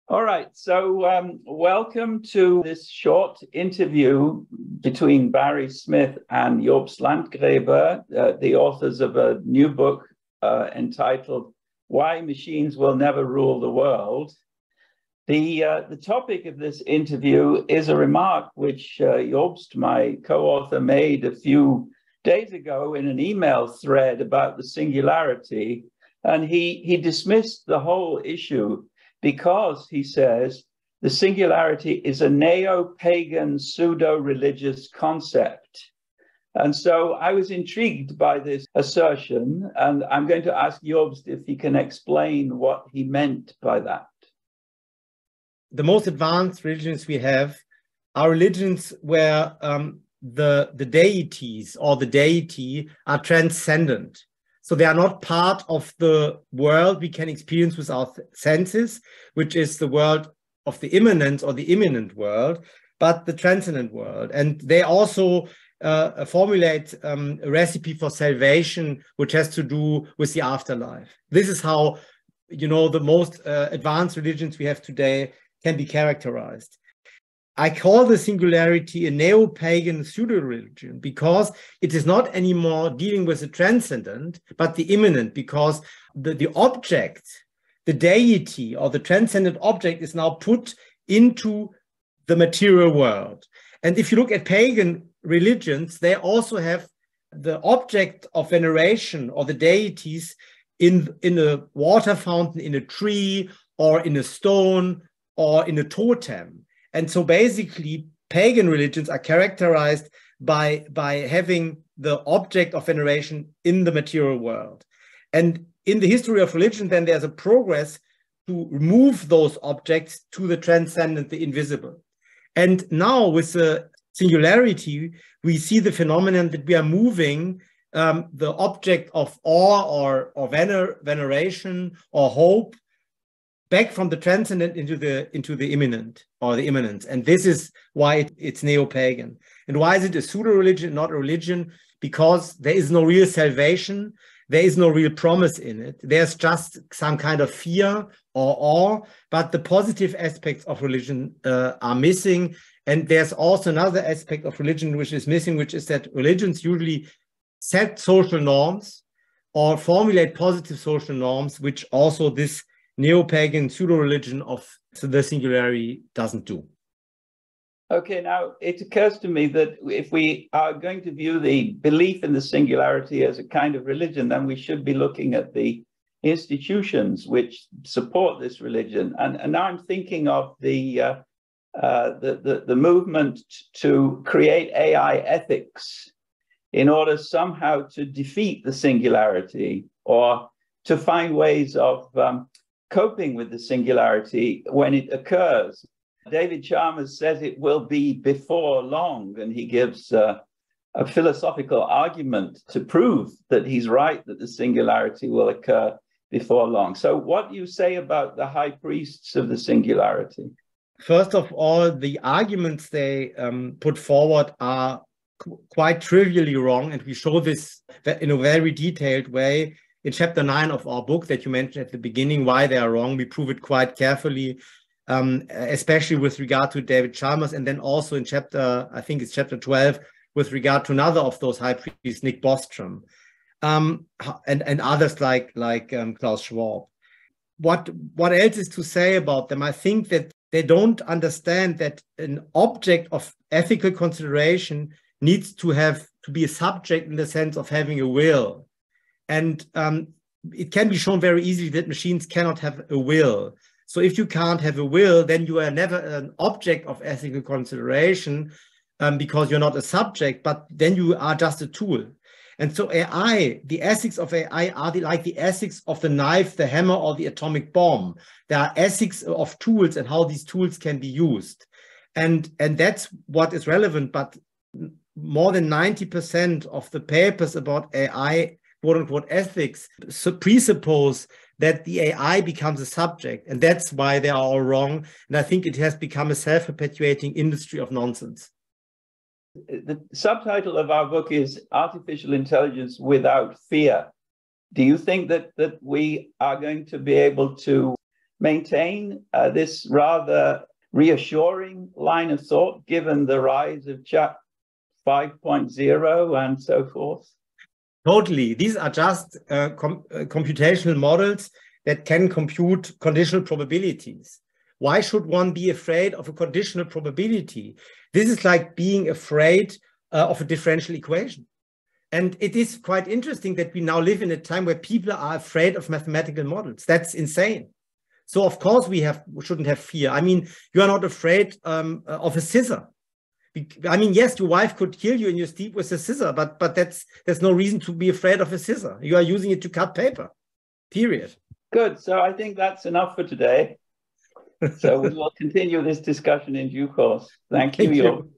All right, so welcome to this short interview between Barry Smith and Jobst Landgräber, the authors of a new book entitled Why Machines Will Never Rule the World. The topic of this interview is a remark which Jobst, my co-author, made a few days ago in an email thread about the singularity, and he dismissed the whole issue because, he says, the singularity is a neo-pagan pseudo-religious concept. And so I was intrigued by this assertion, and I'm going to ask Jobst if he can explain what he meant by that. The most advanced religions we have are religions where the deities or the deity are transcendent. So they are not part of the world we can experience with our senses, which is the world of the immanent or the imminent world, but the transcendent world. And they also formulate a recipe for salvation, which has to do with the afterlife. This is how, the most advanced religions we have today can be characterized. I call the singularity a neo-pagan pseudo-religion because it is not anymore dealing with the transcendent, but the immanent, because the object, the deity or the transcendent object is now put into the material world. And if you look at pagan religions, they also have the object of veneration or the deities in a water fountain, in a tree, or in a stone, or in a totem. And so basically, pagan religions are characterized by having the object of veneration in the material world. And in the history of religion, then there's a progress to remove those objects to the transcendent, the invisible. And now with the singularity, we see the phenomenon that we are moving the object of awe or veneration or hope back from the transcendent into the immanent or the immanent. And this is why it's neo-pagan. And why is it a pseudo-religion, not a religion? Because there is no real salvation. There is no real promise in it. There's just some kind of fear or awe, but the positive aspects of religion are missing. And there's also another aspect of religion which is missing, which is that religions usually set social norms or formulate positive social norms, which also this neo-pagan pseudo-religion of the singularity doesn't do. Okay, now it occurs to me that if we are going to view the belief in the singularity as a kind of religion, then we should be looking at the institutions which support this religion. And now I'm thinking of the movement to create AI ethics in order somehow to defeat the singularity or to find ways of coping with the singularity when it occurs. David Chalmers says it will be before long, and he gives a philosophical argument to prove that he's right, that the singularity will occur before long. So what do you say about the high priests of the singularity? First of all, the arguments they put forward are quite trivially wrong, and we show this in a very detailed way in chapter 9 of our book that you mentioned at the beginning. Why they are wrong, we prove it quite carefully, especially with regard to David Chalmers, and then also in I think it's chapter 12, with regard to another of those high priests, Nick Bostrom, and others like Klaus Schwab. What else is to say about them? I think that they don't understand that an object of ethical consideration needs to be a subject in the sense of having a will. And it can be shown very easily that machines cannot have a will. So if you can't have a will, then you are never an object of ethical consideration because you're not a subject, but then you are just a tool. And so AI, the ethics of AI are like the ethics of the knife, the hammer, or the atomic bomb. There are ethics of tools and how these tools can be used. And that's what is relevant, but more than 90% of the papers about AI, quote-unquote ethics, presuppose that the AI becomes a subject, and that's why they are all wrong. And I think it has become a self-perpetuating industry of nonsense. The subtitle of our book is Artificial Intelligence Without Fear. Do you think that we are going to be able to maintain this rather reassuring line of thought given the rise of Chat 5.0 and so forth? Totally. These are just computational models that can compute conditional probabilities. Why should one be afraid of a conditional probability? This is like being afraid of a differential equation. And it is quite interesting that we now live in a time where people are afraid of mathematical models. That's insane. So of course we shouldn't have fear. I mean, you are not afraid of a scissor. I mean, yes, your wife could kill you in your sleep with a scissor, but there's no reason to be afraid of a scissor. You are using it to cut paper, period. Good. So I think that's enough for today. So we will continue this discussion in due course. Thank you, Job.